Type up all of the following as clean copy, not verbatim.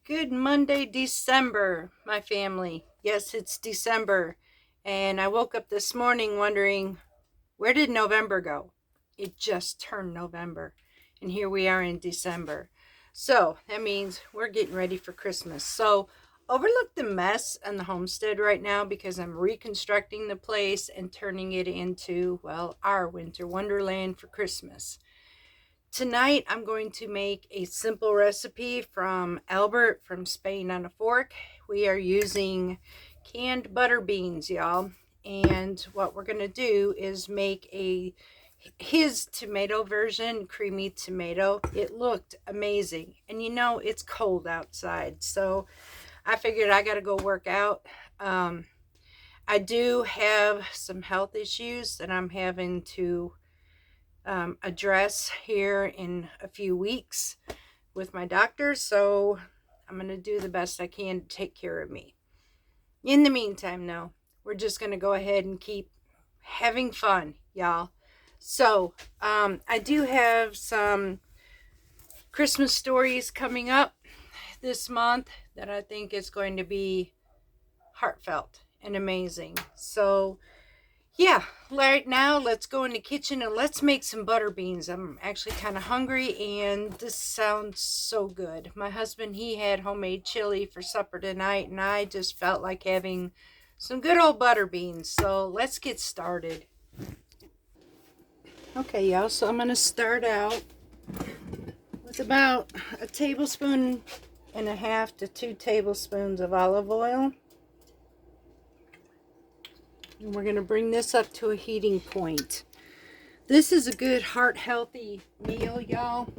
Good Monday, December, my family. Yes, it's December. And I woke up this morning wondering, where did November go? It just turned November. And here we are in December. So that means we're getting ready for Christmas. So overlook the mess on the homestead right now because I'm reconstructing the place and turning it into, well, our winter wonderland for Christmas. Tonight I'm going to make a simple recipe from Albert from Spain on a Fork. We are using canned butter beans, y'all. And what we're going to do is make his tomato version, creamy tomato. It looked amazing. And you know, it's cold outside. So I figured I got to go work out. I do have some health issues that I'm having to address here in a few weeks with my doctor, so I'm going to do the best I can to take care of me. In the meantime, though, we're just going to go ahead and keep having fun, y'all. So I do have some Christmas stories coming up this month that I think is going to be heartfelt and amazing. So yeah, right now let's go in the kitchen and let's make some butter beans. I'm actually kind of hungry and this sounds so good. My husband, he had homemade chili for supper tonight and I just felt like having some good old butter beans. So let's get started. Okay, y'all, so I'm going to start out with about a tablespoon and a half to 2 tablespoons of olive oil. And we're going to bring this up to a heating point. This is a good heart-healthy meal, y'all.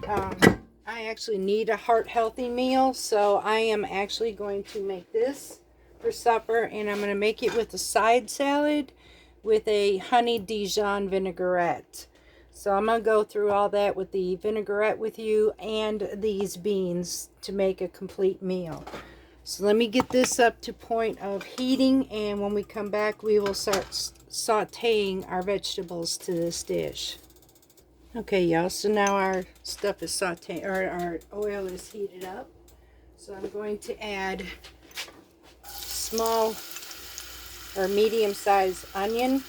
I actually need a heart-healthy meal, so I am actually going to make this for supper, and I'm going to make it with a side salad with a honey Dijon vinaigrette. So I'm going to go through all that with the vinaigrette with you and these beans to make a complete meal. So let me get this up to point of heating, and when we come back we will start sauteing our vegetables to this dish. Okay, y'all, so now our stuff is sauteing, or our oil is heated up. So I'm going to add small or medium sized onion.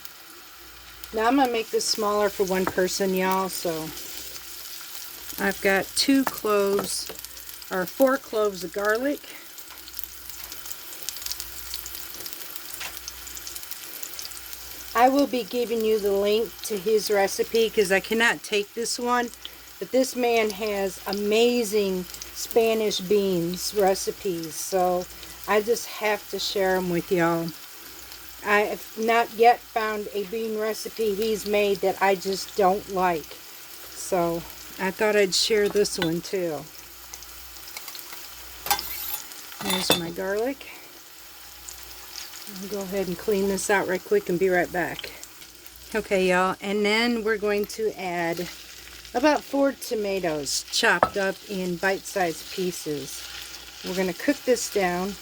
Now I'm going to make this smaller for one person, y'all, so I've got 4 cloves of garlic. I will be giving you the link to his recipe because I cannot take this one, but this man has amazing Spanish beans recipes, so I just have to share them with y'all. I have not yet found a bean recipe he's made that I just don't like, so I thought I'd share this one too. Here's my garlic. I'll go ahead and clean this out right quick and be right back. Okay, y'all, and then we're going to add about 4 tomatoes chopped up in bite-sized pieces. We're going to cook this down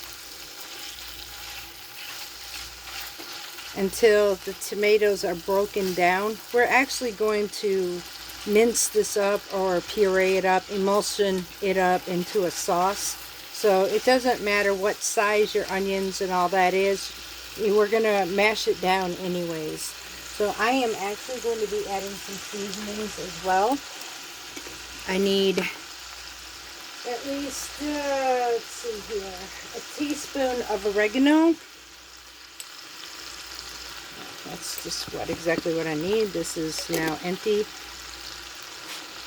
until the tomatoes are broken down. We're actually going to mince this up or puree it up, emulsion it up into a sauce. So it doesn't matter what size your onions and all that is. We're going to mash it down anyways. So I am actually going to be adding some seasonings as well. I need at least, let's see here, a teaspoon of oregano. That's just exactly what I need. This is now empty.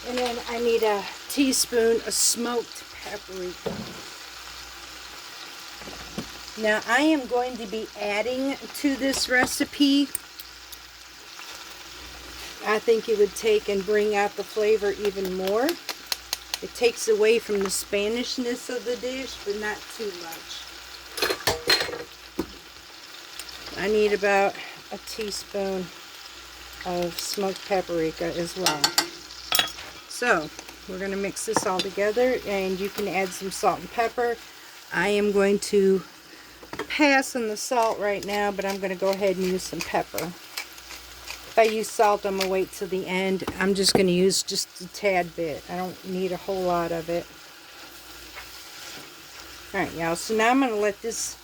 And then I need a teaspoon of smoked paprika. Now I am going to be adding to this recipe. I think it would take and bring out the flavor even more. It takes away from the Spanishness of the dish, but not too much. I need about a teaspoon of smoked paprika as well. So we're going to mix this all together, and you can add some salt and pepper. I am going to pass on the salt right now, but I'm going to go ahead and use some pepper. If I use salt, I'm going to wait till the end. I'm just going to use just a tad bit. I don't need a whole lot of it. Alright, y'all, so now I'm going to let this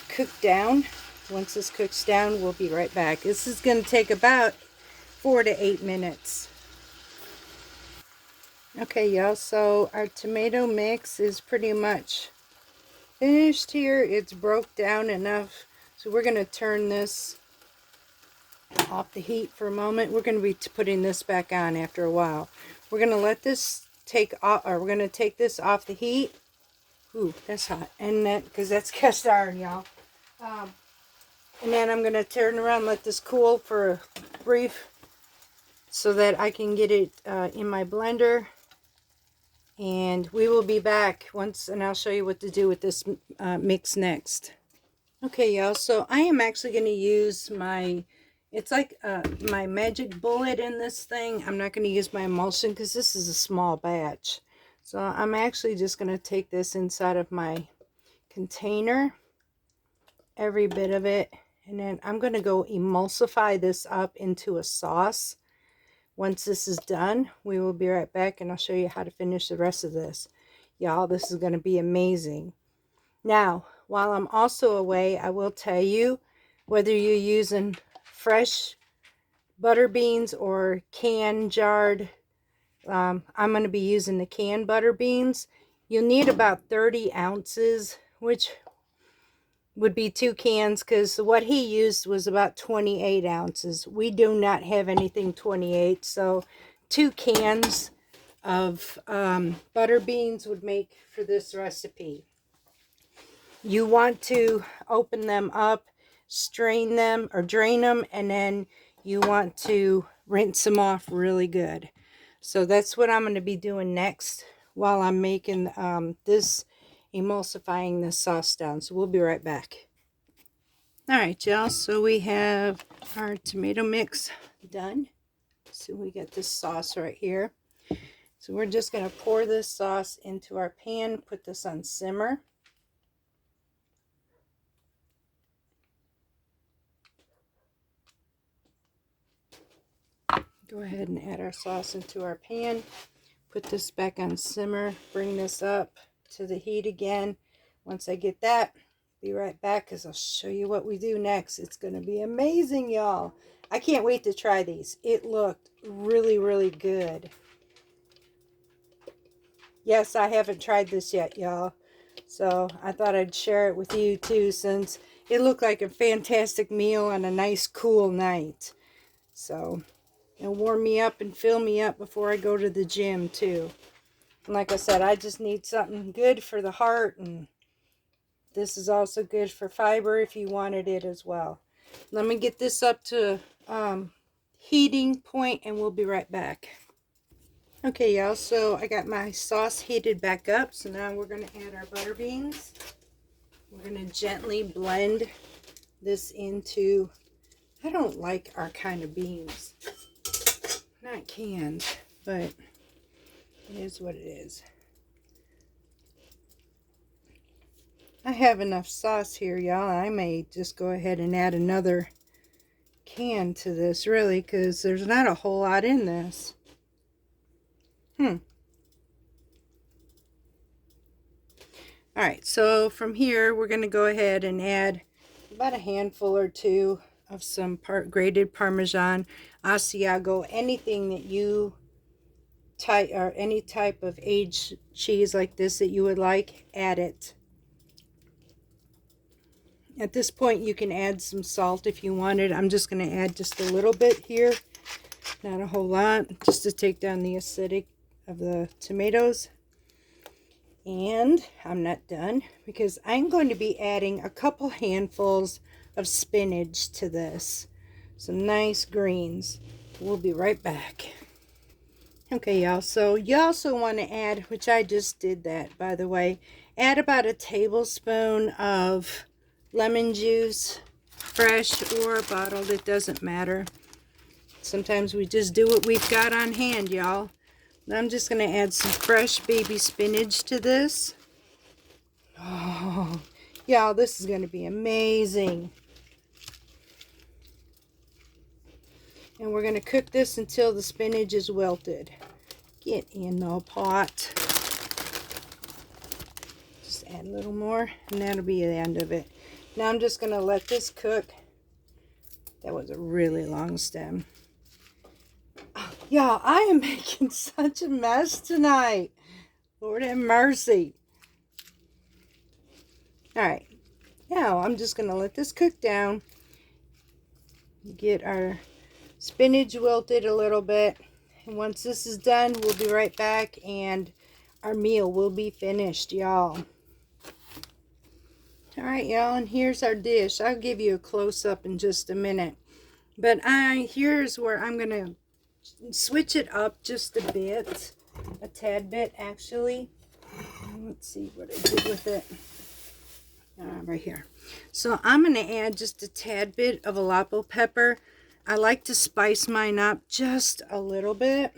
cook down. Once this cooks down, we'll be right back. This is going to take about 4 to 8 minutes. Okay, y'all, so our tomato mix is pretty much finished here. It's broke down enough. So we're going to turn this off the heat for a moment. We're going to be putting this back on after a while. We're going to let this take off, or we're going to take this off the heat. Ooh, that's hot. And that, because that's cast iron, y'all. And then I'm going to turn around and let this cool for a brief so that I can get it in my blender. And we will be back once, and I'll show you what to do with this mix next. Okay, y'all, so I am actually going to use my, it's like my magic bullet in this thing. I'm not going to use my emulsion because this is a small batch. So I'm actually just going to take this inside of my container, every bit of it, and then I'm going to go emulsify this up into a sauce. Once this is done, we will be right back and I'll show you how to finish the rest of this. Y'all, this is going to be amazing. Now, while I'm also away, I will tell you, whether you're using fresh butter beans or canned jarred, I'm going to be using the canned butter beans. You'll need about 30 ounces, which would be 2 cans, because what he used was about 28 ounces. We do not have anything 28, so 2 cans of butter beans would make for this recipe. You want to open them up, strain them or drain them, and then you want to rinse them off really good. So that's what I'm going to be doing next while I'm making this, emulsifying this sauce down. So we'll be right back. Alright, y'all, so we have our tomato mix done. So we got this sauce right here. So we're just going to pour this sauce into our pan, put this on simmer. Go ahead and add our sauce into our pan. Put this back on simmer. Bring this up to the heat again. Once I get that, be right back because I'll show you what we do next. It's going to be amazing, y'all. I can't wait to try these. It looked really, really good. Yes, I haven't tried this yet, y'all. So I thought I'd share it with you too, since it looked like a fantastic meal on a nice cool night. So it'll warm me up and fill me up before I go to the gym too. And like I said, I just need something good for the heart, and this is also good for fiber if you wanted it as well. Let me get this up to heating point and we'll be right back. Okay, y'all, so I got my sauce heated back up. So now we're going to add our butter beans. We're going to gently blend this into, I don't like our kind of beans. Not canned, but it is what it is. I have enough sauce here, y'all. I may just go ahead and add another can to this, really, because there's not a whole lot in this. Alright, so from here, we're going to go ahead and add about a handful or two of some grated Parmesan, Asiago, anything that you or any type of aged cheese like this that you would like, add it. At this point, you can add some salt if you wanted. I'm just going to add just a little bit here, not a whole lot, just to take down the acidic of the tomatoes. And I'm not done, because I'm going to be adding a couple handfuls of spinach to this. Some nice greens. We'll be right back. Okay, y'all, so you also want to add, which I just did that, by the way, add about a tablespoon of lemon juice, fresh or bottled, it doesn't matter. Sometimes we just do what we've got on hand, y'all. I'm just going to add some fresh baby spinach to this. Oh, y'all, this is going to be amazing. And we're going to cook this until the spinach is wilted. Get in the pot. Just add a little more, and that'll be the end of it. Now I'm just going to let this cook. That was a really long stem. Oh, y'all, I am making such a mess tonight. Lord have mercy. Alright, now I'm just going to let this cook down. Get our spinach wilted a little bit. And once this is done, we'll be right back and our meal will be finished, y'all. Alright, y'all, and here's our dish. I'll give you a close-up in just a minute. But here's where I'm going to switch it up just a bit. A tad bit, actually. Let's see what I did with it. Right here. So I'm going to add just a tad bit of jalapeno pepper. I like to spice mine up just a little bit.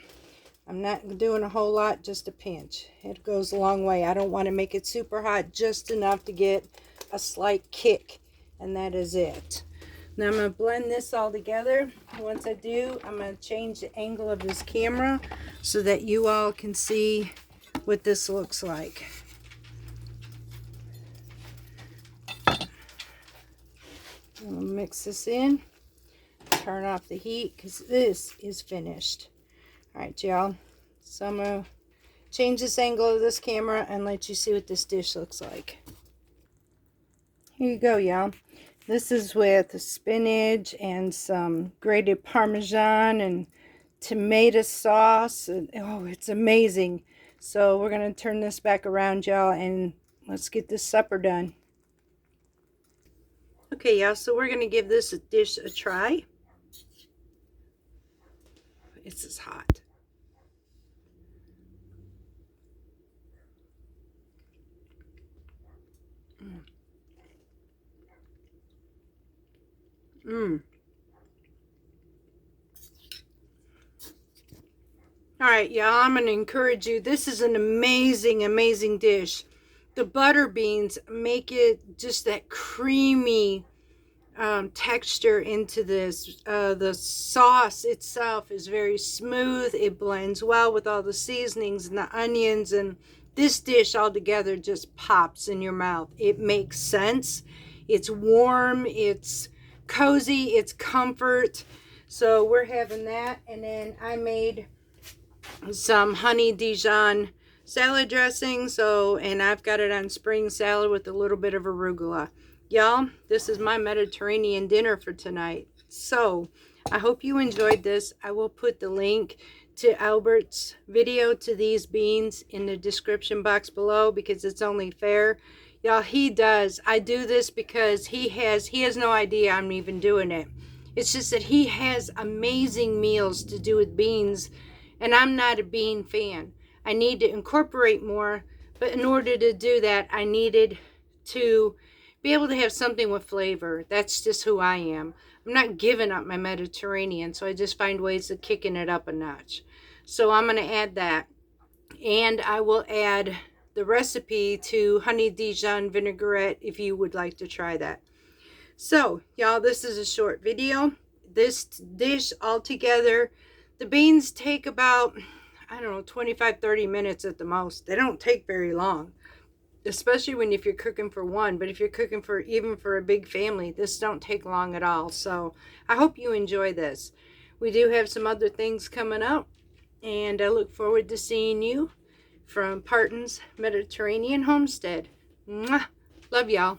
I'm not doing a whole lot, just a pinch. It goes a long way. I don't want to make it super hot, just enough to get a slight kick, and that is it. Now I'm going to blend this all together. Once I do, I'm going to change the angle of this camera so that you all can see what this looks like. I'm going to mix this in, turn off the heat because this is finished. Alright, y'all, so I'm going to change this angle of this camera and let you see what this dish looks like. Here you go, y'all. This is with spinach and some grated Parmesan and tomato sauce. And, oh, it's amazing. So we're going to turn this back around, y'all, and let's get this supper done. Okay, y'all, so we're going to give this dish a try. It's just hot. Alright, y'all, I'm going to encourage you. This is an amazing, amazing dish. The butter beans make it just that creamy texture into this. The sauce itself is very smooth. It blends well with all the seasonings and the onions, and this dish altogether just pops in your mouth. It makes sense. It's warm, it's cozy, it's comfort. So we're having that, and then I made some honey Dijon salad dressing, and I've got it on spring salad with a little bit of arugula. Y'all, this is my Mediterranean dinner for tonight. So I hope you enjoyed this. I will put the link to Albert's video to these beans in the description box below, because it's only fair. Y'all, I do this because he has no idea I'm even doing it. It's just that he has amazing meals to do with beans, and I'm not a bean fan. I need to incorporate more, but in order to do that, I needed to be able to have something with flavor. That's just who I am. I'm not giving up my Mediterranean, so I just find ways of kicking it up a notch. So I'm going to add that, and I will add the recipe to honey Dijon vinaigrette if you would like to try that. So, y'all, this is a short video. This dish altogether, the beans take about, I don't know, 25-30 minutes at the most. They don't take very long, especially if you're cooking for one. But if you're cooking for even for a big family, this don't take long at all. So I hope you enjoy this. We do have some other things coming up, and I look forward to seeing you from Parton's Mediterranean Homestead. Mwah! Love y'all.